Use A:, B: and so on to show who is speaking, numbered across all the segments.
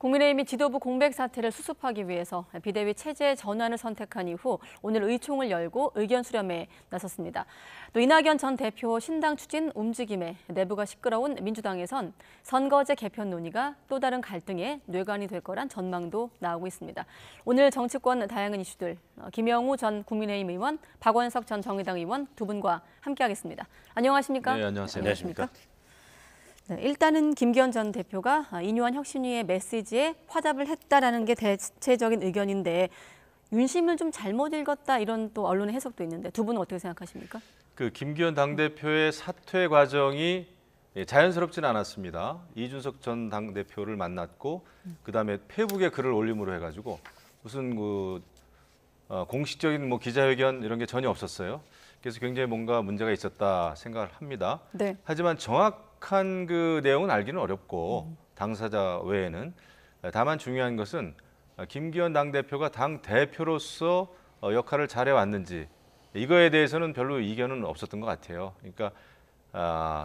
A: 국민의힘이 지도부 공백 사태를 수습하기 위해서 비대위 체제 전환을 선택한 이후 오늘 의총을 열고 의견 수렴에 나섰습니다. 또 이낙연 전 대표 신당 추진 움직임에 내부가 시끄러운 민주당에선 선거제 개편 논의가 또 다른 갈등의 뇌관이 될 거란 전망도 나오고 있습니다. 오늘 정치권 다양한 이슈들 김영우 전 국민의힘 의원, 박원석 전 정의당 의원 두 분과 함께하겠습니다. 안녕하십니까?
B: 네, 안녕하세요.
A: 안녕하십니까? 네, 일단은 김기현 전 대표가 인요한 혁신위의 메시지에 화답을 했다라는 게 대체적인 의견인데 윤심을 좀 잘못 읽었다 이런 또 언론의 해석도 있는데 두 분은 어떻게 생각하십니까?
B: 그 김기현 당대표의 사퇴 과정이 자연스럽진 않았습니다. 이준석 전 당대표를 만났고 그다음에 페이북에 글을 올림으로 해가지고 무슨 공식적인 기자회견 이런 게 전혀 없었어요. 그래서 굉장히 뭔가 문제가 있었다 생각을 합니다.
A: 네.
B: 하지만 정확한 그 내용은 알기는 어렵고 당사자 외에는 다만 중요한 것은 김기현 당대표가 당대표로서 역할을 잘해왔는지 이거에 대해서는 별로 이견은 없었던 것 같아요. 그러니까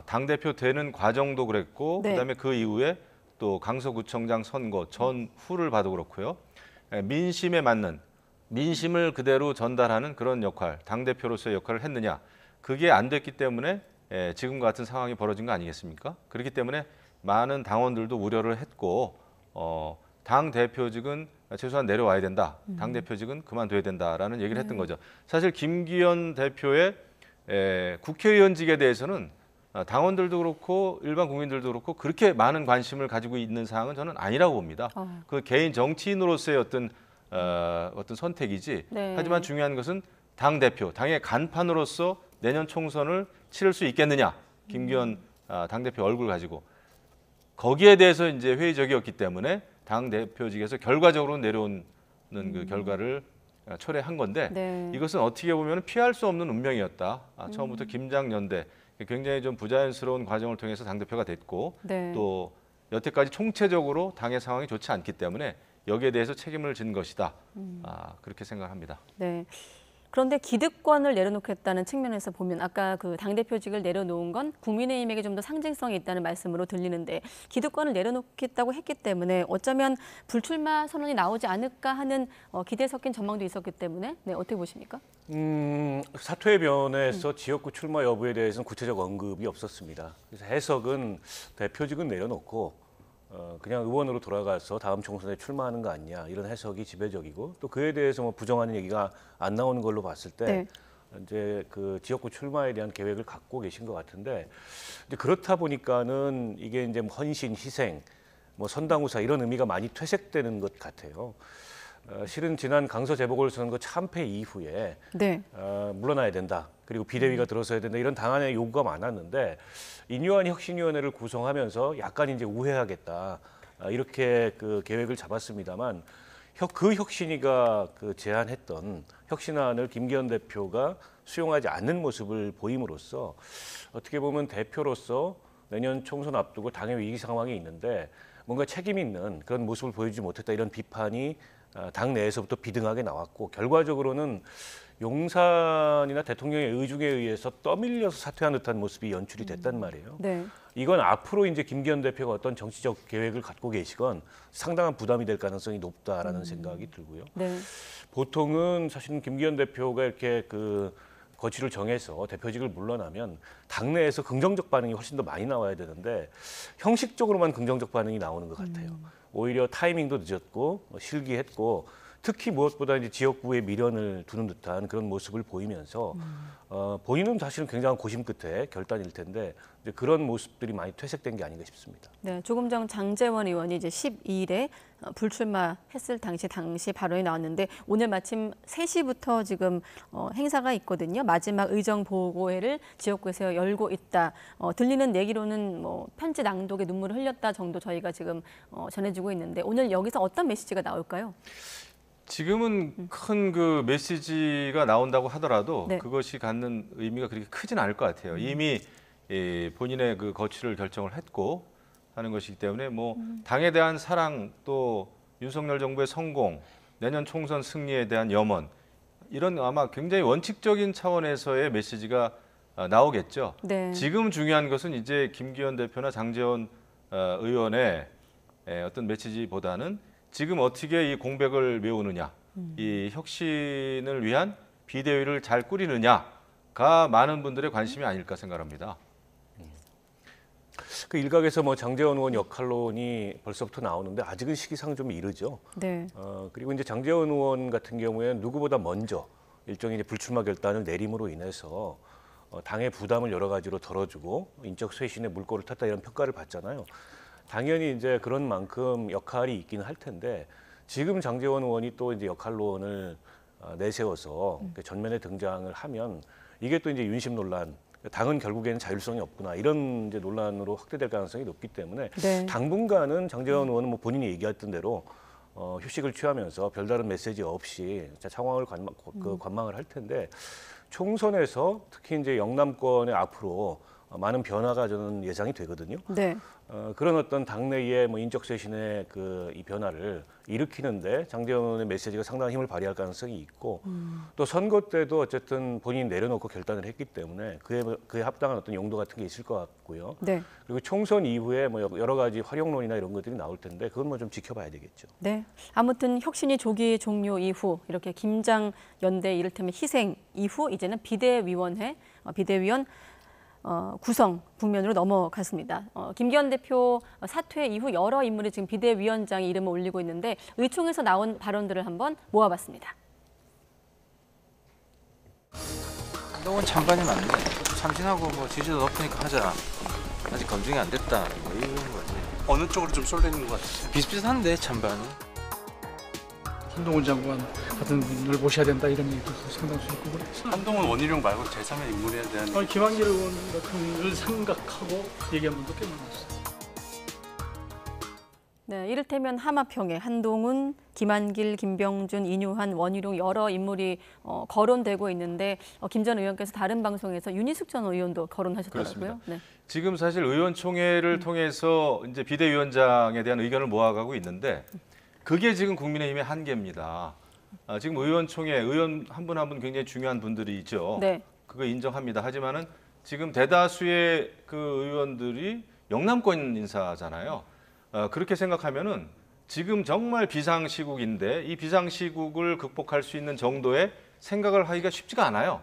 B: 당대표 되는 과정도 그랬고
A: 네.
B: 그다음에 그 이후에 또 강서구청장 선거 전후를 봐도 그렇고요. 민심에 맞는 민심을 그대로 전달하는 그런 역할, 당대표로서의 역할을 했느냐. 그게 안 됐기 때문에 지금 같은 상황이 벌어진 거 아니겠습니까? 그렇기 때문에 많은 당원들도 우려를 했고 당대표직은 최소한 내려와야 된다. 당대표직은 그만둬야 된다라는 얘기를 했던 거죠. 사실 김기현 대표의 국회의원직에 대해서는 당원들도 그렇고 일반 국민들도 그렇고 그렇게 많은 관심을 가지고 있는 사항은 저는 아니라고 봅니다. 그 개인 정치인으로서의 어떤 선택이지.
A: 네.
B: 하지만 중요한 것은 당대표, 당의 간판으로서 내년 총선을 치를 수 있겠느냐. 김기현 당대표 얼굴 가지고. 거기에 대해서 이제 회의적이었기 때문에 당대표직에서 결과적으로 내려오는 그 결과를 초래한 건데
A: 네.
B: 이것은 어떻게 보면 피할 수 없는 운명이었다. 처음부터 김장연대 굉장히 좀 부자연스러운 과정을 통해서 당대표가 됐고
A: 네.
B: 또 여태까지 총체적으로 당의 상황이 좋지 않기 때문에 여기에 대해서 책임을 진 것이다. 그렇게 생각합니다.
A: 네. 그런데 기득권을 내려놓겠다는 측면에서 보면 아까 그 당대표직을 내려놓은 건 국민의힘에게 좀 더 상징성이 있다는 말씀으로 들리는데 기득권을 내려놓겠다고 했기 때문에 어쩌면 불출마 선언이 나오지 않을까 하는 기대 섞인 전망도 있었기 때문에 네, 어떻게 보십니까?
C: 사퇴 면에서 지역구 출마 여부에 대해서는 구체적 언급이 없었습니다. 그래서 해석은 대표직은 내려놓고 그냥 의원으로 돌아가서 다음 총선에 출마하는 거 아니냐 이런 해석이 지배적이고 또 그에 대해서 무정하는 얘기가 안 나오는 걸로 봤을 때
A: 네.
C: 이제 그 지역구 출마에 대한 계획을 갖고 계신 것 같은데 이제 그렇다 보니까는 이게 이제 헌신, 희생, 선당후사 이런 의미가 많이 퇴색되는 것 같아요. 실은 지난 강서 재보궐선거 참패 이후에
A: 네.
C: 물러나야 된다. 그리고 비대위가 들어서야 된다. 이런 당안의 요구가 많았는데 인요한 혁신위원회를 구성하면서 약간 이제 우회하겠다. 이렇게 그 계획을 잡았습니다만 그 혁신위가 그 제안했던 혁신안을 김기현 대표가 수용하지 않는 모습을 보임으로써 어떻게 보면 대표로서 내년 총선 앞두고 당의 위기 상황이 있는데 뭔가 책임 있는 그런 모습을 보여주지 못했다. 이런 비판이 당 내에서부터 비등하게 나왔고 결과적으로는 용산이나 대통령의 의중에 의해서 떠밀려서 사퇴한 듯한 모습이 연출이 됐단 말이에요.
A: 네.
C: 이건 앞으로 이제 김기현 대표가 어떤 정치적 계획을 갖고 계시건 상당한 부담이 될 가능성이 높다라는 생각이 들고요.
A: 네.
C: 보통은 사실은 김기현 대표가 이렇게 그 거취를 정해서 대표직을 물러나면 당내에서 긍정적 반응이 훨씬 더 많이 나와야 되는데 형식적으로만 긍정적 반응이 나오는 것 같아요. 오히려 타이밍도 늦었고 실기했고 특히 무엇보다 이제 지역구에 미련을 두는 듯한 그런 모습을 보이면서 본인은 사실은 굉장한 고심 끝에 결단일 텐데 이제 그런 모습들이 많이 퇴색된 게 아닌가 싶습니다.
A: 네, 조금 전 장제원 의원이 이제 12일에 불출마했을 당시 발언이 나왔는데 오늘 마침 3시부터 지금 행사가 있거든요. 마지막 의정 보고회를 지역구에서 열고 있다. 들리는 얘기로는 편지 낭독에 눈물을 흘렸다 정도 저희가 지금 전해지고 있는데 오늘 여기서 어떤 메시지가 나올까요?
B: 지금은 큰 그 메시지가 나온다고 하더라도
A: 네.
B: 그것이 갖는 의미가 그렇게 크진 않을 것 같아요. 이미 본인의 그 거취를 결정을 했고 하는 것이기 때문에 당에 대한 사랑 또 윤석열 정부의 성공, 내년 총선 승리에 대한 염원 이런 아마 굉장히 원칙적인 차원에서의 메시지가 나오겠죠.
A: 네.
B: 지금 중요한 것은 이제 김기현 대표나 장제원 의원의 어떤 메시지보다는 지금 어떻게 이 공백을 메우느냐, 이 혁신을 위한 비대위를 잘 꾸리느냐가 많은 분들의 관심이 아닐까 생각합니다.
C: 그 일각에서 뭐 장제원 의원 역할론이 벌써부터 나오는데 아직은 시기상 좀 이르죠.
A: 네.
C: 그리고 이제 장제원 의원 같은 경우에는 누구보다 먼저 일종의 이제 불출마 결단을 내림으로 인해서 당의 부담을 여러 가지로 덜어주고 인적 쇄신의 물꼬를 탔다 이런 평가를 받잖아요. 당연히 이제 그런 만큼 역할이 있기는 할 텐데 지금 장제원 의원이 또 이제 역할론을 내세워서 전면에 등장을 하면 이게 또 이제 윤심 논란, 당은 결국에는 자율성이 없구나 이런 이제 논란으로 확대될 가능성이 높기 때문에
A: 네.
C: 당분간은 장제원 의원은 뭐 본인이 얘기했던 대로 휴식을 취하면서 별다른 메시지 없이 상황을 관망을 할 텐데 총선에서 특히 이제 영남권의 앞으로 많은 변화가 저는 예상이 되거든요.
A: 네.
C: 그런 어떤 당내의 뭐 인적 쇄신의 이 변화를 일으키는데 장제원 의원의 메시지가 상당한 힘을 발휘할 가능성이 있고 또 선거 때도 어쨌든 본인이 내려놓고 결단을 했기 때문에 그에 합당한 어떤 용도 같은 게 있을 것 같고요.
A: 네.
C: 그리고 총선 이후에 뭐 여러 가지 활용론이나 이런 것들이 나올 텐데 그건 뭐 좀 지켜봐야 되겠죠.
A: 네. 아무튼 혁신이 조기 종료 이후 이렇게 김장 연대 이를테면 희생 이후 이제는 비대위원회, 비대위원 구성 국면으로 넘어갔습니다. 김기현 대표 사퇴 이후 여러 인물이 지금 비대위원장의 이름을 올리고 있는데 의총에서 나온 발언들을 한번 모아봤습니다.
D: 한동훈 찬반이 맞네. 참신하고 뭐 지지도 높으니까 하자. 아직 검증이 안 됐다. 뭐 이런 거지.
E: 어느 쪽으로 좀 쏠려 있는 것 같아요.
D: 비슷비슷한데 찬반이.
F: 한동훈 장관 같은 분을 모셔야 된다 이런 얘기도 상당수 있고 그래서
E: 한동훈 원희룡 말고 제3의 인물에 대한
F: 김한길 의원 같은 분을 생각하고 얘기한 분도 꽤 많았어요.
A: 네, 이를테면 하마평에 한동훈, 김한길, 김병준, 인유한, 원희룡 여러 인물이 거론되고 있는데 김 전 의원께서 다른 방송에서 윤희숙 전 의원도 거론하셨더라고요.
B: 그렇습니다.
A: 네.
B: 지금 사실 의원총회를 통해서 이제 비대위원장에 대한 의견을 모아가고 있는데 그게 지금 국민의힘의 한계입니다. 지금 의원총회 의원 한 분 한 분 굉장히 중요한 분들이 있죠.
A: 네.
B: 그거 인정합니다. 하지만은 지금 대다수의 그 의원들이 영남권 인사잖아요. 그렇게 생각하면은 지금 정말 비상시국인데 이 비상시국을 극복할 수 있는 정도의 생각을 하기가 쉽지가 않아요.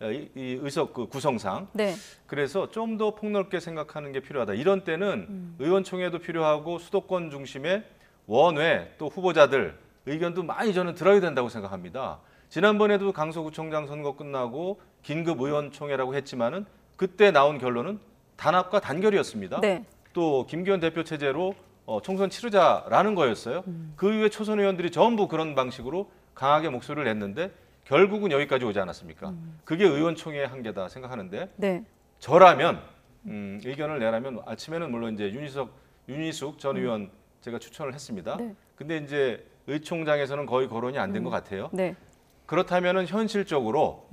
B: 이 의석 그 구성상.
A: 네.
B: 그래서 좀 더 폭넓게 생각하는 게 필요하다. 이런 때는 의원총회도 필요하고 수도권 중심의 원외 또 후보자들 의견도 많이 저는 들어야 된다고 생각합니다. 지난번에도 강서구청장 선거 끝나고 긴급 의원총회라고 했지만은 그때 나온 결론은 단합과 단결이었습니다.
A: 네.
B: 또 김기현 대표 체제로 총선 치르자라는 거였어요. 그 이후에 초선 의원들이 전부 그런 방식으로 강하게 목소리를 냈는데 결국은 여기까지 오지 않았습니까? 그게 의원총회의 한계다 생각하는데
A: 네.
B: 저라면 의견을 내라면 아침에는 물론 이제 윤희숙 전 의원 제가 추천을 했습니다.
A: 네.
B: 근데 이제 의총장에서는 거의 거론이 안 된 것 같아요.
A: 네.
B: 그렇다면은 현실적으로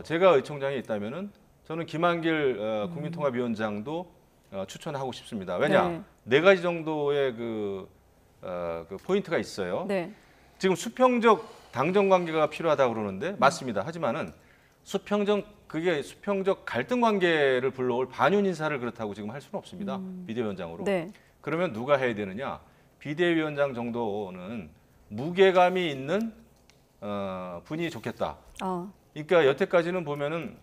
B: 제가 의총장에 있다면은 저는 김한길 국민통합위원장도 추천하고 싶습니다. 왜냐? 네 가지 정도의 그 포인트가 있어요.
A: 네.
B: 지금 수평적 당정 관계가 필요하다고 그러는데 맞습니다. 하지만은 수평적 갈등 관계를 불러올 반윤 인사를 그렇다고 지금 할 수는 없습니다. 비대위원장으로.
A: 네.
B: 그러면 누가 해야 되느냐? 비대위원장 정도는 무게감이 있는 분이 좋겠다. 그러니까 여태까지는 보면은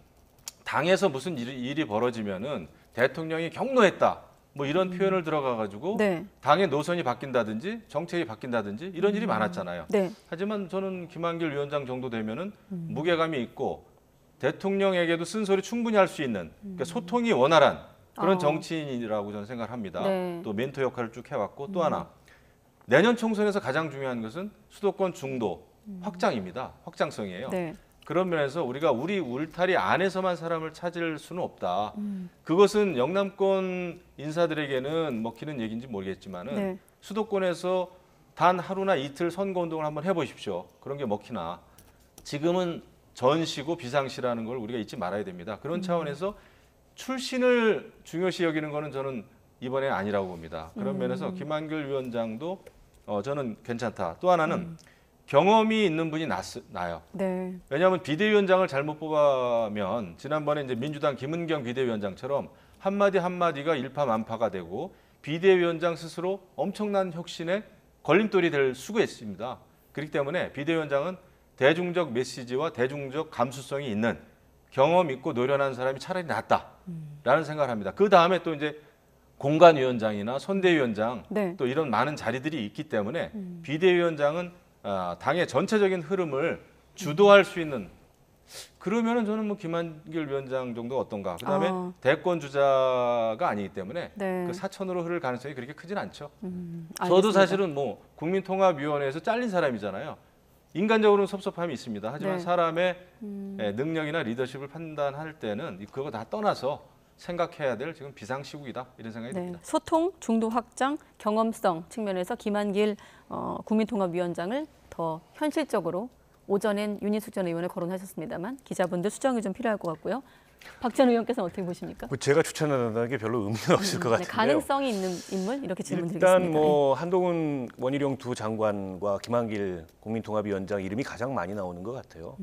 B: 당에서 무슨 일이 벌어지면은 대통령이 경로했다. 뭐 이런 표현을 들어가가지고
A: 네.
B: 당의 노선이 바뀐다든지 정책이 바뀐다든지 이런 일이 많았잖아요.
A: 네.
B: 하지만 저는 김한길 위원장 정도 되면은 무게감이 있고 대통령에게도 쓴소리 충분히 할 수 있는 그러니까 소통이 원활한 그런 정치인이라고 저는 생각을 합니다.
A: 네.
B: 또 멘토 역할을 쭉 해왔고 또 하나 내년 총선에서 가장 중요한 것은 수도권 중도 확장입니다. 확장성이에요.
A: 네.
B: 그런 면에서 우리가 우리 울타리 안에서만 사람을 찾을 수는 없다. 그것은 영남권 인사들에게는 먹히는 얘기인지 모르겠지만은
A: 네.
B: 수도권에서 단 하루나 이틀 선거운동을 한번 해보십시오. 그런 게 먹히나. 지금은 전시고 비상시라는 걸 우리가 잊지 말아야 됩니다. 그런 차원에서 출신을 중요시 여기는 거는 저는 이번에 아니라고 봅니다. 그런 면에서 김한길 위원장도 저는 괜찮다. 또 하나는 경험이 있는 분이 나요.
A: 네.
B: 왜냐하면 비대위원장을 잘못 뽑으면 지난번에 이제 민주당 김은경 비대위원장처럼 한마디 한마디가 일파만파가 되고 비대위원장 스스로 엄청난 혁신에 걸림돌이 될 수가 있습니다. 그렇기 때문에 비대위원장은 대중적 메시지와 대중적 감수성이 있는 경험 있고 노련한 사람이 차라리 낫다라는 생각을 합니다. 그 다음에 또 이제 공관위원장이나 선대위원장
A: 네.
B: 또 이런 많은 자리들이 있기 때문에 비대위원장은 당의 전체적인 흐름을 주도할 수 있는, 그러면은 저는 뭐 김한길 위원장 정도 어떤가. 그다음에 대권 주자가 아니기 때문에
A: 네.
B: 그 사천으로 흐를 가능성이 그렇게 크진 않죠. 저도
A: 알겠습니다.
B: 사실은 뭐 국민통합위원회에서 잘린 사람이잖아요. 인간적으로는 섭섭함이 있습니다. 하지만
A: 네.
B: 사람의 능력이나 리더십을 판단할 때는 그거 다 떠나서 생각해야 될 지금 비상시국이다 이런 생각이
A: 네.
B: 듭니다.
A: 소통, 중도 확장, 경험성 측면에서 김한길 국민통합위원장을 더 현실적으로 오전엔 윤희숙 전 의원을 거론하셨습니다만 기자분들 수정이 좀 필요할 것 같고요. 박 전 의원께서는 어떻게 보십니까?
C: 뭐 제가 추천한다는 게 별로 의미는 없을 것
A: 네,
C: 같은데요.
A: 가능성이 있는 인물 이렇게 질문드리겠습니다.
C: 일단 뭐 한동훈 원희룡 두 장관과 김한길 국민통합위원장 이름이 가장 많이 나오는 것 같아요.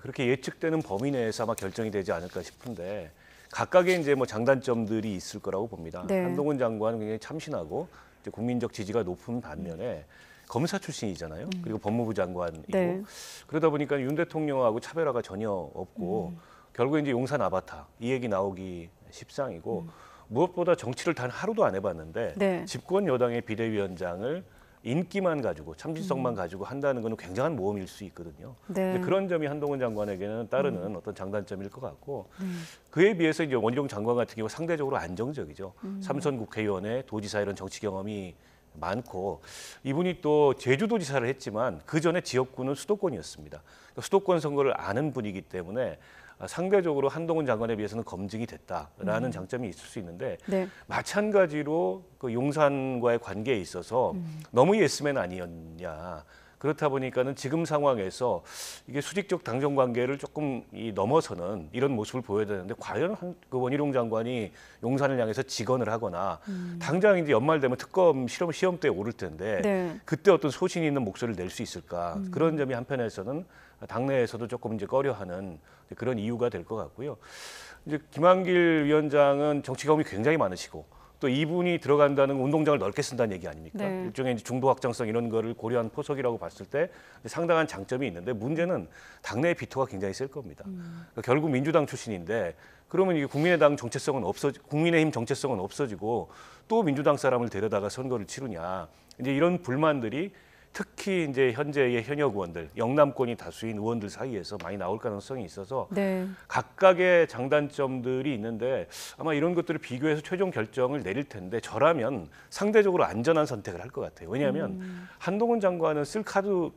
C: 그렇게 예측되는 범위 내에서 아마 결정이 되지 않을까 싶은데 각각의 이제 뭐 장단점들이 있을 거라고 봅니다.
A: 네.
C: 한동훈 장관은 굉장히 참신하고 이제 국민적 지지가 높은 반면에 검사 출신이잖아요. 그리고 법무부 장관이고
A: 네.
C: 그러다 보니까 윤 대통령하고 차별화가 전혀 없고 결국에 이제 용산 아바타 이 얘기 나오기 십상이고 무엇보다 정치를 단 하루도 안 해봤는데
A: 네.
C: 집권 여당의 비대위원장을 인기만 가지고 참신성만 가지고 한다는 것은 굉장한 모험일 수 있거든요.
A: 네.
C: 근데 그런 점이 한동훈 장관에게는 따르는 어떤 장단점일 것 같고 그에 비해서 이제 원희룡 장관 같은 경우 상대적으로 안정적이죠. 삼선 국회의원에 도지사 이런 정치 경험이 많고 이분이 또 제주도지사를 했지만 그 전에 지역구는 수도권이었습니다. 그러니까 수도권 선거를 아는 분이기 때문에 상대적으로 한동훈 장관에 비해서는 검증이 됐다라는 장점이 있을 수 있는데
A: 네.
C: 마찬가지로 그 용산과의 관계에 있어서 너무 예스맨 아니었냐. 그렇다 보니까는 지금 상황에서 이게 수직적 당정 관계를 조금 넘어서는 이런 모습을 보여야 되는데 과연 그 원희룡 장관이 용산을 향해서 직언을 하거나 당장 이제 연말 되면 특검 시험대에 오를 텐데
A: 네.
C: 그때 어떤 소신 있는 목소리를 낼 수 있을까 그런 점이 한편에서는 당내에서도 조금 이제 꺼려하는 그런 이유가 될 것 같고요. 이제 김한길 위원장은 정치 경험이 굉장히 많으시고. 또 이분이 들어간다는 운동장을 넓게 쓴다는 얘기 아닙니까?
A: 네.
C: 일종의 이제 중도 확장성 이런 거를 고려한 포석이라고 봤을 때 상당한 장점이 있는데 문제는 당내의 비토가 굉장히 셀 겁니다. 그러니까 결국 민주당 출신인데 그러면 이게 국민의힘 정체성은 없어지고 또 민주당 사람을 데려다가 선거를 치르냐. 이제 이런 불만들이 특히 이제 현재의 현역 의원들, 영남권이 다수인 의원들 사이에서 많이 나올 가능성이 있어서
A: 네.
C: 각각의 장단점들이 있는데 아마 이런 것들을 비교해서 최종 결정을 내릴 텐데 저라면 상대적으로 안전한 선택을 할 것 같아요. 왜냐하면 한동훈 장관은 쓸 카드,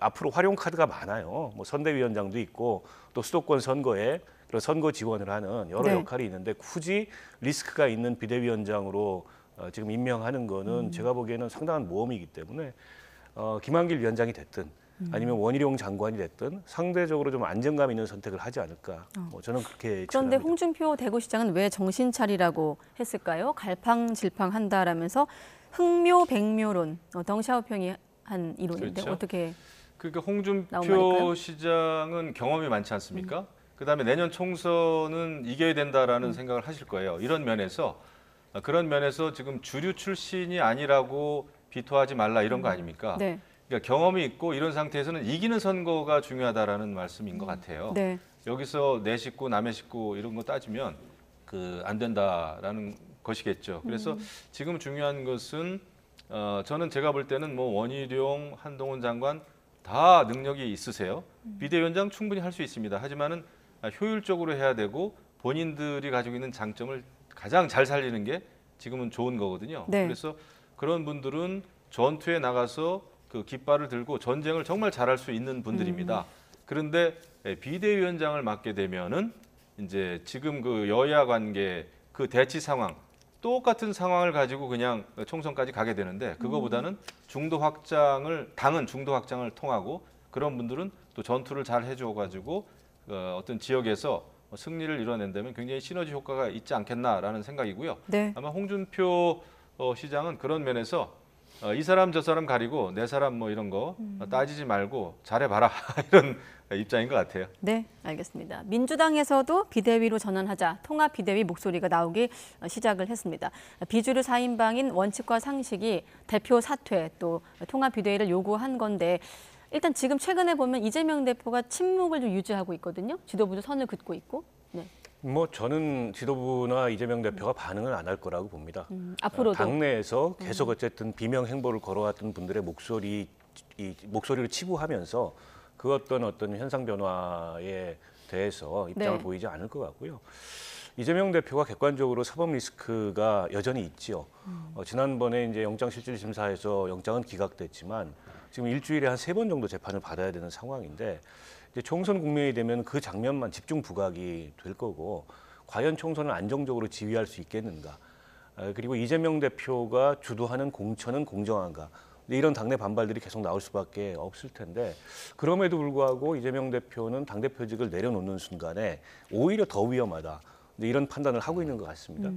C: 앞으로 활용 카드가 많아요. 뭐 선대위원장도 있고 또 수도권 선거에 그런 선거 지원을 하는 여러
A: 네.
C: 역할이 있는데 굳이 리스크가 있는 비대위원장으로 지금 임명하는 거는 제가 보기에는 상당한 모험이기 때문에 김한길 위원장이 됐든 아니면 원희룡 장관이 됐든 상대적으로 좀 안정감 있는 선택을 하지 않을까. 저는 그렇게
A: 그런데
C: 추천합니다.
A: 홍준표 대구시장은 왜 정신 차리라고 했을까요? 갈팡질팡한다라면서 흥묘백묘론, 덩샤오평이 한 이론인데
B: 그렇죠.
A: 어떻게
B: 그러니까
A: 나온
B: 홍준표
A: 말일까요?
B: 시장은 경험이 많지 않습니까? 그다음에 내년 총선은 이겨야 된다라는 생각을 하실 거예요. 이런 면에서 그런 면에서 지금 주류 출신이 아니라고 비토하지 말라 이런 거 아닙니까?
A: 네.
B: 그러니까 경험이 있고 이런 상태에서는 이기는 선거가 중요하다라는 말씀인 것 같아요.
A: 네.
B: 여기서 내 식구 남의 식구 이런 거 따지면 안 된다라는 것이겠죠. 그래서 지금 중요한 것은 저는 제가 볼 때는 뭐 원희룡, 한동훈 장관 다 능력이 있으세요. 비대위원장 충분히 할 수 있습니다. 하지만은 효율적으로 해야 되고 본인들이 가지고 있는 장점을 가장 잘 살리는 게 지금은 좋은 거거든요.
A: 네.
B: 그래서 그런 분들은 전투에 나가서 그 깃발을 들고 전쟁을 정말 잘할 수 있는 분들입니다. 그런데 비대위원장을 맡게 되면은 이제 지금 그 여야 관계 그 대치 상황 똑같은 상황을 가지고 그냥 총선까지 가게 되는데 그거보다는 당은 중도 확장을 통하고 그런 분들은 또 전투를 잘 해줘 가지고 어떤 지역에서 승리를 이뤄낸다면 굉장히 시너지 효과가 있지 않겠나라는 생각이고요.
A: 네.
B: 아마 홍준표 시장은 그런 면에서 이 사람 저 사람 가리고 내 사람 뭐 이런 거 따지지 말고 잘해봐라 이런 입장인 것 같아요.
A: 네, 알겠습니다. 민주당에서도 비대위로 전환하자 통합 비대위 목소리가 나오기 시작을 했습니다. 비주류 4인방인 원칙과 상식이 대표 사퇴 또 통합 비대위를 요구한 건데 일단 지금 최근에 보면 이재명 대표가 침묵을 좀 유지하고 있거든요. 지도부도 선을 긋고 있고. 네.
C: 뭐 저는 지도부나 이재명 대표가 반응을 안 할 거라고 봅니다.
A: 앞으로도
C: 당내에서 계속 어쨌든 비명 행보를 걸어왔던 분들의 목소리를 치부하면서 그 어떤 현상 변화에 대해서 입장을
A: 네.
C: 보이지 않을 것 같고요. 이재명 대표가 객관적으로 사법 리스크가 여전히 있지요. 지난번에 이제 영장실질심사에서 영장은 기각됐지만 지금 일주일에 한 3번 정도 재판을 받아야 되는 상황인데 이제 총선 국면이 되면 그 장면만 집중 부각이 될 거고 과연 총선을 안정적으로 지휘할 수 있겠는가. 그리고 이재명 대표가 주도하는 공천은 공정한가. 이런 당내 반발들이 계속 나올 수밖에 없을 텐데 그럼에도 불구하고 이재명 대표는 당대표직을 내려놓는 순간에 오히려 더 위험하다. 이런 판단을 하고 있는 것 같습니다.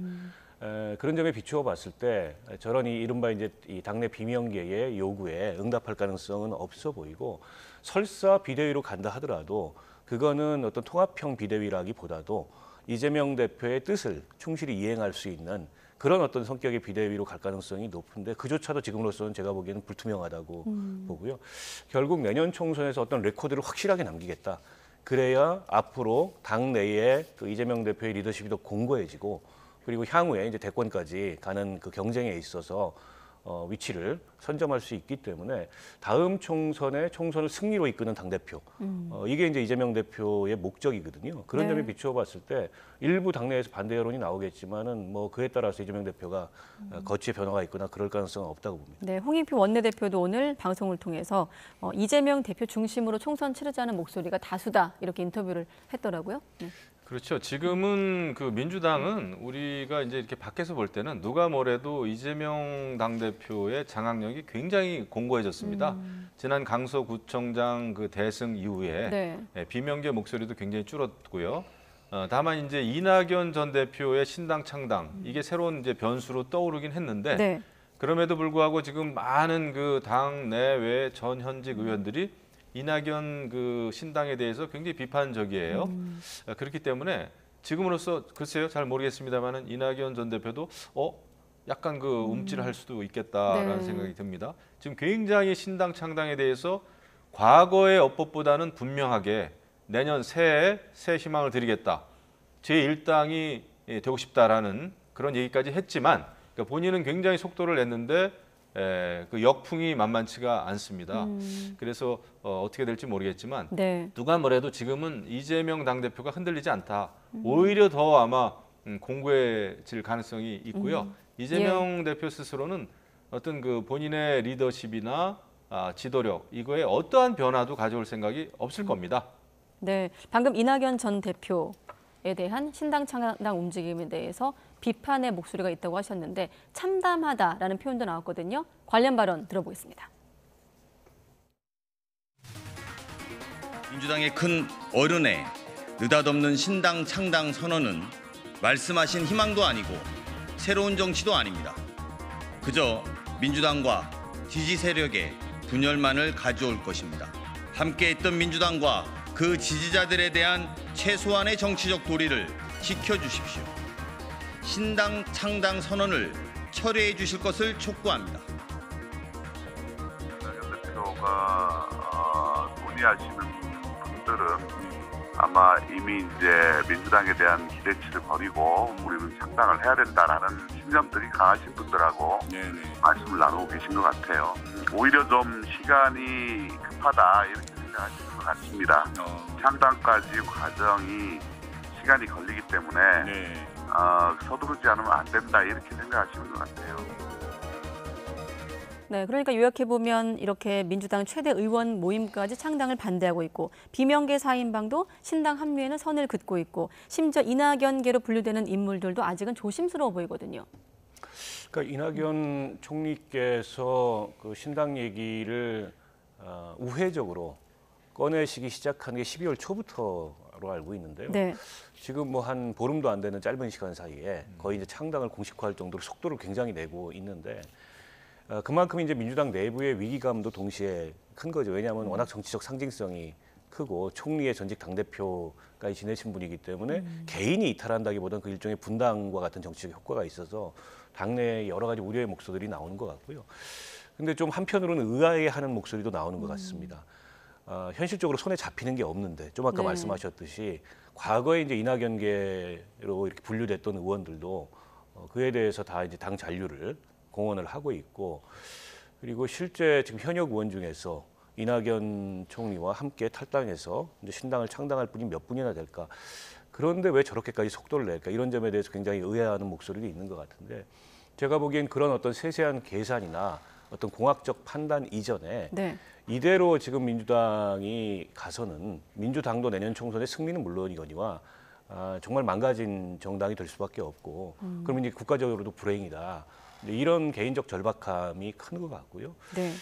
C: 그런 점에 비추어 봤을 때 저런 이른바 이제 이 당내 비명계의 요구에 응답할 가능성은 없어 보이고 설사 비대위로 간다 하더라도 그거는 어떤 통합형 비대위라기보다도 이재명 대표의 뜻을 충실히 이행할 수 있는 그런 어떤 성격의 비대위로 갈 가능성이 높은데 그조차도 지금으로서는 제가 보기에는 불투명하다고 보고요. 결국 내년 총선에서 어떤 레코드를 확실하게 남기겠다. 그래야 앞으로 당내에 그 이재명 대표의 리더십이 더 공고해지고 그리고 향후에 이제 대권까지 가는 그 경쟁에 있어서 위치를 선점할 수 있기 때문에 다음 총선에 총선을 승리로 이끄는 당대표 이게 이제 이재명 대표의 목적이거든요. 그런
A: 네.
C: 점에 비추어 봤을 때 일부 당내에서 반대 여론이 나오겠지만은 뭐 그에 따라서 이재명 대표가 거취의 변화가 있거나 그럴 가능성은 없다고 봅니다.
A: 네, 홍익표 원내대표도 오늘 방송을 통해서 이재명 대표 중심으로 총선 치르자는 목소리가 다수다 이렇게 인터뷰를 했더라고요. 네.
B: 그렇죠. 지금은 그 민주당은 우리가 이제 이렇게 밖에서 볼 때는 누가 뭐래도 이재명 당대표의 장악력이 굉장히 공고해졌습니다. 지난 강서구청장 그 대승 이후에
A: 네.
B: 비명계 목소리도 굉장히 줄었고요. 다만 이제 이낙연 전 대표의 신당 창당 이게 새로운 이제 변수로 떠오르긴 했는데
A: 네.
B: 그럼에도 불구하고 지금 많은 그 당 내외 전 현직 의원들이 이낙연 그 신당에 대해서 굉장히 비판적이에요. 그렇기 때문에 지금으로서 글쎄요 잘 모르겠습니다만은 이낙연 전 대표도 약간 그 움찔할 수도 있겠다라는
A: 네.
B: 생각이 듭니다. 지금 굉장히 신당 창당에 대해서 과거의 업법보다는 분명하게 내년 새해에 새 희망을 드리겠다. 제 일당이 되고 싶다라는 그런 얘기까지 했지만 그러니까 본인은 굉장히 속도를 냈는데 그 역풍이 만만치가 않습니다. 그래서 어떻게 될지 모르겠지만
A: 네.
B: 누가 뭐래도 지금은 이재명 당대표가 흔들리지 않다. 오히려 더 아마 공고해질 가능성이 있고요. 이재명 대표 스스로는 어떤 그 본인의 리더십이나 지도력 이거에 어떠한 변화도 가져올 생각이 없을 겁니다.
A: 네, 방금 이낙연 전 대표에 대한 신당 창당 움직임에 대해서 비판의 목소리가 있다고 하셨는데 참담하다라는 표현도 나왔거든요. 관련 발언 들어보겠습니다.
G: 민주당의 큰 어른의 느닷없는 신당 창당 선언은 말씀하신 희망도 아니고 새로운 정치도 아닙니다. 그저 민주당과 지지 세력의 분열만을 가져올 것입니다. 함께했던 민주당과 그 지지자들에 대한 최소한의 정치적 도리를 지켜주십시오. 신당 창당 선언을 철회해 주실 것을 촉구합니다.
H: 이낙연 대표가 논의하시는 분들은 아마 이미 이제 민주당에 대한 기대치를 버리고 우리는 창당을 해야 된다라는 신념들이 강하신 분들하고 말씀을 나누고 계신 것 같아요. 오히려 좀 시간이 급하다 이렇게 생각하시는 것 같습니다. 창당까지 과정이 시간이 걸리기 때문에 서두르지 않으면 안 된다 이렇게 생각하시는 것 같아요.
A: 네, 그러니까 요약해보면 이렇게 민주당 최대 의원 모임까지 창당을 반대하고 있고 비명계 4인방도 신당 합류에는 선을 긋고 있고 심지어 이낙연계로 분류되는 인물들도 아직은 조심스러워 보이거든요.
C: 그러니까 이낙연 총리께서 그 신당 얘기를 우회적으로 꺼내시기 시작한 게 12월 초부터로 알고 있는데요.
A: 네.
C: 지금 뭐 한 보름도 안 되는 짧은 시간 사이에 거의 이제 창당을 공식화할 정도로 속도를 굉장히 내고 있는데 그만큼 이제 민주당 내부의 위기감도 동시에 큰 거죠. 왜냐하면 워낙 정치적 상징성이 크고 총리의 전직 당대표까지 지내신 분이기 때문에 개인이 이탈한다기보다는 그 일종의 분당과 같은 정치적 효과가 있어서 당내에 여러 가지 우려의 목소리들이 나오는 것 같고요. 근데 좀 한편으로는 의아해하는 목소리도 나오는 것 같습니다. 현실적으로 손에 잡히는 게 없는데 좀 아까
A: 네.
C: 말씀하셨듯이 과거에 이제 이낙연계로 이렇게 분류됐던 의원들도 그에 대해서 다 이제 당 잔류를 공언을 하고 있고 그리고 실제 지금 현역 의원 중에서 이낙연 총리와 함께 탈당해서 이제 신당을 창당할 분이 몇 분이나 될까? 그런데 왜 저렇게까지 속도를 낼까? 이런 점에 대해서 굉장히 의아해하는 목소리도 있는 것 같은데 제가 보기엔 그런 어떤 세세한 계산이나 어떤 공학적 판단 이전에
A: 네.
C: 이대로 지금 민주당이 가서는 민주당도 내년 총선의 승리는 물론이거니와 정말 망가진 정당이 될 수밖에 없고 그러면 이제 국가적으로도 불행이다. 이런 개인적 절박함이 큰 것 같고요.
A: 네.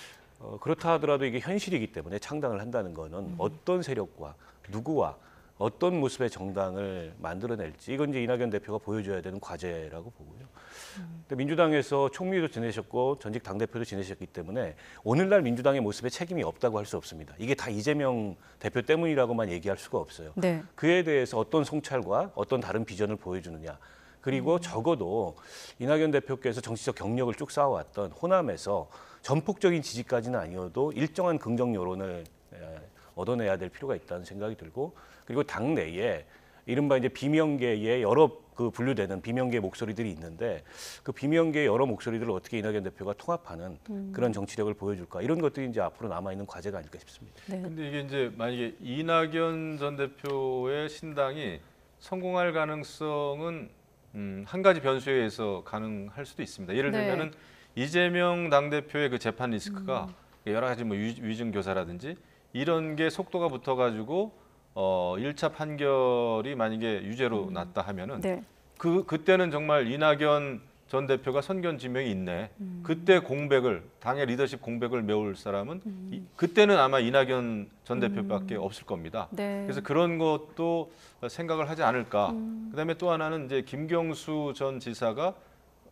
C: 그렇다 하더라도 이게 현실이기 때문에 창당을 한다는 거는 어떤 세력과 누구와 어떤 모습의 정당을 만들어낼지 이건 이제 이낙연 대표가 보여줘야 되는 과제라고 보고요. 근데 민주당에서 총리도 지내셨고 전직 당대표도 지내셨기 때문에 오늘날 민주당의 모습에 책임이 없다고 할 수 없습니다. 이게 다 이재명 대표 때문이라고만 얘기할 수가 없어요.
A: 네.
C: 그에 대해서 어떤 성찰과 어떤 다른 비전을 보여주느냐. 그리고 적어도 이낙연 대표께서 정치적 경력을 쭉 쌓아왔던 호남에서 전폭적인 지지까지는 아니어도 일정한 긍정 여론을 얻어내야 될 필요가 있다는 생각이 들고 그리고 당내에 이른바 이제 비명계의 여러 그 분류되는 비명계 목소리들이 있는데 그 비명계의 여러 목소리들을 어떻게 이낙연 대표가 통합하는 그런 정치력을 보여줄까 이런 것들이 이제 앞으로 남아 있는 과제가 아닐까 싶습니다.
A: 네.
B: 근데 이게 이제 만약에 이낙연 전 대표의 신당이 성공할 가능성은 한 가지 변수에 의해서 가능할 수도 있습니다. 예를
A: 네.
B: 들면은 이재명 당대표의 그 재판 리스크가 여러 가지 뭐 위증 교사라든지 이런 게 속도가 붙어가지고 1차 판결이 만약에 유죄로 났다 하면은
A: 네.
B: 그때는 정말 이낙연 전 대표가 선견지명이 있네. 그때 공백을 당의 리더십 공백을 메울 사람은 그때는 아마 이낙연 전 대표밖에 없을 겁니다.
A: 네.
B: 그래서 그런 것도 생각을 하지 않을까. 그다음에 또 하나는 이제 김경수 전 지사가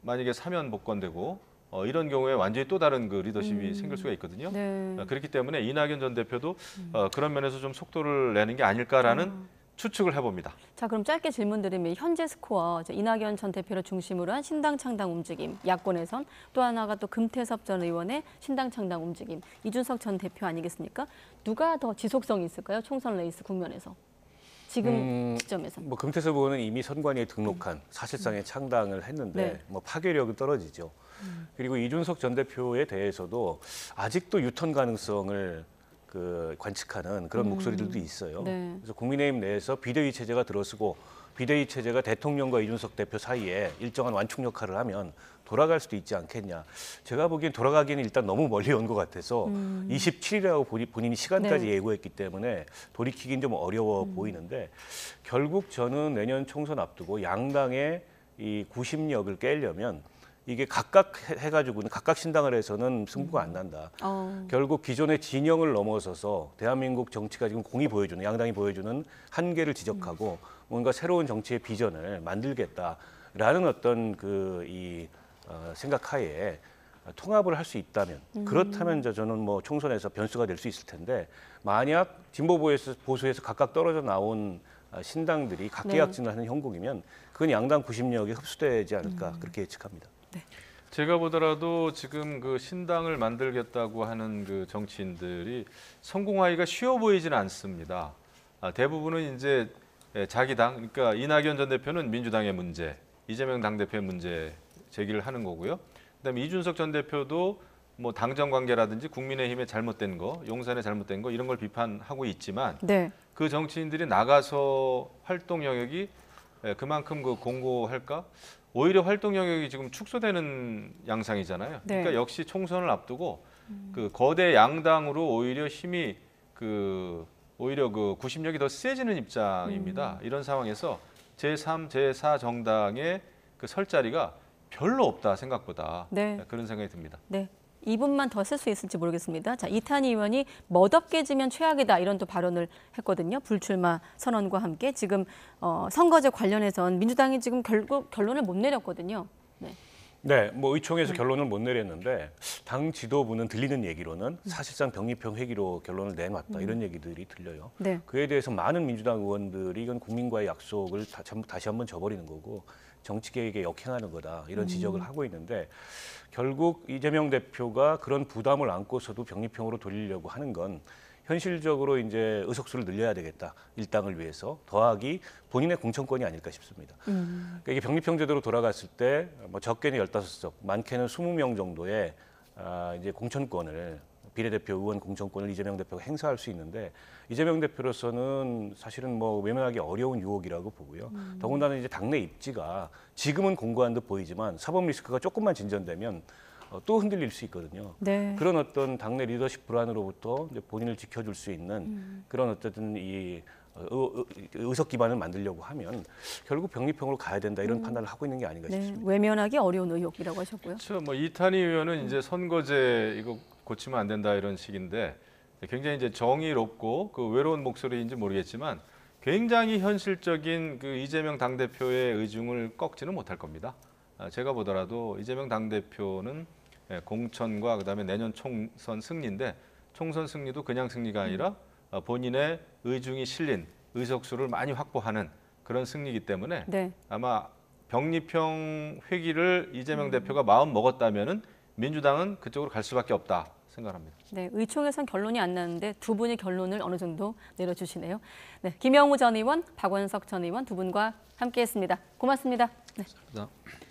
B: 만약에 사면 복권되고 이런 경우에 완전히 또 다른 그 리더십이 생길 수가 있거든요.
A: 네.
B: 그렇기 때문에 이낙연 전 대표도 그런 면에서 좀 속도를 내는 게 아닐까라는 추측을 해봅니다.
A: 자, 그럼 짧게 질문드리면 현재 스코어 이낙연 전 대표를 중심으로 한 신당 창당 움직임, 야권에선 또 하나가 또 금태섭 전 의원의 신당 창당 움직임, 이준석 전 대표 아니겠습니까? 누가 더 지속성이 있을까요? 총선 레이스 국면에서 지금 시점에서.
C: 뭐 금태섭 의원은 이미 선관위에 등록한 사실상의 창당을 했는데
A: 네.
C: 뭐 파괴력은 떨어지죠. 그리고 이준석 전 대표에 대해서도 아직도 유턴 가능성을 관측하는 그런 목소리들도 있어요.
A: 네.
C: 그래서 국민의힘 내에서 비대위 체제가 들어서고 비대위 체제가 대통령과 이준석 대표 사이에 일정한 완충 역할을 하면 돌아갈 수도 있지 않겠냐. 제가 보기엔 돌아가기에는 일단 너무 멀리 온 것 같아서 27일이라고 본인이 시간까지
A: 네.
C: 예고했기 때문에 돌이키긴 좀 어려워 보이는데 결국 저는 내년 총선 앞두고 양당의 이 구심력을 깨려면 이게 각각 해가지고는 각각 신당을 해서는 승부가 안 난다. 결국 기존의 진영을 넘어서서 대한민국 정치가 지금 공이 보여주는 양당이 보여주는 한계를 지적하고 뭔가 새로운 정치의 비전을 만들겠다라는 어떤 생각하에 통합을 할 수 있다면 그렇다면 저는 뭐 총선에서 변수가 될 수 있을 텐데 만약 진보 보수에서 각각 떨어져 나온 신당들이 각계약진을 하는 형국이면 그건 양당 구심력이 흡수되지 않을까 그렇게 예측합니다.
B: 제가 보더라도 지금 그 신당을 만들겠다고 하는 그 정치인들이 성공하기가 쉬워 보이지는 않습니다. 대부분은 이제 자기 당, 그러니까 이낙연 전 대표는 민주당의 문제, 이재명 당대표의 문제 제기를 하는 거고요. 그다음에 이준석 전 대표도 뭐 당정 관계라든지 국민의힘의 잘못된 거, 용산의 잘못된 거 이런 걸 비판하고 있지만
A: 네.
B: 그 정치인들이 나가서 활동 영역이 그만큼 공고할까? 오히려 활동 영역이 지금 축소되는 양상이잖아요.
A: 네.
B: 그러니까 역시 총선을 앞두고 그 거대 양당으로 오히려 힘이 오히려 구심력이 더 세지는 입장입니다. 이런 상황에서 제3, 제4 정당의 그 설 자리가 별로 없다 생각보다
A: 네.
B: 그런 생각이 듭니다.
A: 네. 2분만 더 쓸 수 있을지 모르겠습니다. 자, 이탄희 의원이 멋없게 지면 최악이다 이런 또 발언을 했거든요. 불출마 선언과 함께 지금 선거제 관련해선 민주당이 지금 결국 결론을 못 내렸거든요. 네.
C: 네, 뭐 의총에서 결론을 못 내렸는데 당 지도부는 들리는 얘기로는 사실상 병립형 회기로 결론을 내놨다 이런 얘기들이 들려요.
A: 네.
C: 그에 대해서 많은 민주당 의원들이 이건 국민과의 약속을 다시 한번 저버리는 거고 정치 개혁에 역행하는 거다 이런 지적을 하고 있는데 결국 이재명 대표가 그런 부담을 안고서도 병립형으로 돌리려고 하는 건 현실적으로 이제 의석수를 늘려야 되겠다. 일당을 위해서 더하기 본인의 공천권이 아닐까 싶습니다. 그러니까 이게 병립형 제도로 돌아갔을 때 뭐 적게는 15석, 많게는 20명 정도의 이제 공천권을 비례대표 의원 공천권을 이재명 대표가 행사할 수 있는데 이재명 대표로서는 사실은 뭐 외면하기 어려운 유혹이라고 보고요. 더군다나 이제 당내 입지가 지금은 공고한 듯 보이지만 사법 리스크가 조금만 진전되면 또 흔들릴 수 있거든요.
A: 네.
C: 그런 어떤 당내 리더십 불안으로부터 이제 본인을 지켜줄 수 있는 그런 어쨌든 이 의석 기반을 만들려고 하면 결국 병립형으로 가야 된다 이런 판단을 하고 있는 게 아닌가
A: 네.
C: 싶습니다.
A: 외면하기 어려운 의혹이라고 하셨고요.
B: 그렇죠. 뭐 이탄희 의원은 이제 선거제 이거 고치면 안 된다 이런 식인데 굉장히 이제 정의롭고 그 외로운 목소리인지 모르겠지만 굉장히 현실적인 그 이재명 당대표의 의중을 꺾지는 못할 겁니다. 제가 보더라도 이재명 당대표는 공천과 그다음에 내년 총선 승리인데 총선 승리도 그냥 승리가 아니라 본인의 의중이 실린 의석수를 많이 확보하는 그런 승리이기 때문에
A: 네.
B: 아마 병립형 회기를 이재명 대표가 마음 먹었다면은 민주당은 그쪽으로 갈 수밖에 없다 생각합니다.
A: 네, 의총에선 결론이 안 났는데 두 분이 결론을 어느 정도 내려주시네요. 네, 김영우 전 의원, 박원석 전 의원 두 분과 함께했습니다. 고맙습니다. 네.
D: 감사합니다.